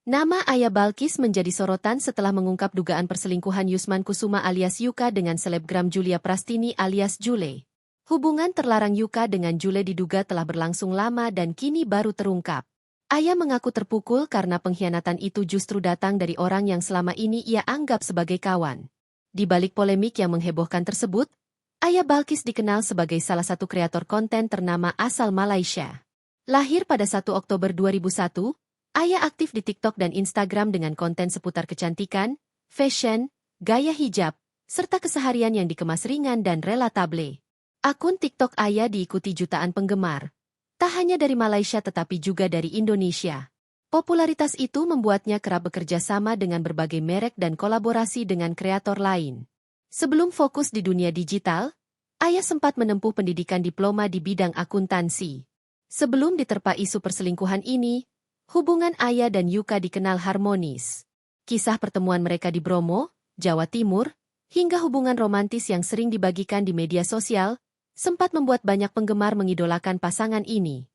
Nama Aya Balkis menjadi sorotan setelah mengungkap dugaan perselingkuhan Yusman Kusuma alias Yuka dengan selebgram Julia Prastini alias Jule. Hubungan terlarang Yuka dengan Jule diduga telah berlangsung lama dan kini baru terungkap. Aya mengaku terpukul karena pengkhianatan itu justru datang dari orang yang selama ini ia anggap sebagai kawan. Di balik polemik yang menghebohkan tersebut, Aya Balkis dikenal sebagai salah satu kreator konten ternama asal Malaysia. Lahir pada 1 Oktober 2001, Aya aktif di TikTok dan Instagram dengan konten seputar kecantikan, fashion, gaya hijab, serta keseharian yang dikemas ringan dan relatable. Akun TikTok Aya diikuti jutaan penggemar, tak hanya dari Malaysia tetapi juga dari Indonesia. Popularitas itu membuatnya kerap bekerja sama dengan berbagai merek dan kolaborasi dengan kreator lain. Sebelum fokus di dunia digital, Aya sempat menempuh pendidikan diploma di bidang akuntansi. Sebelum diterpa isu perselingkuhan ini, hubungan Aya dan Yuka dikenal harmonis. Kisah pertemuan mereka di Bromo, Jawa Timur, hingga hubungan romantis yang sering dibagikan di media sosial, sempat membuat banyak penggemar mengidolakan pasangan ini.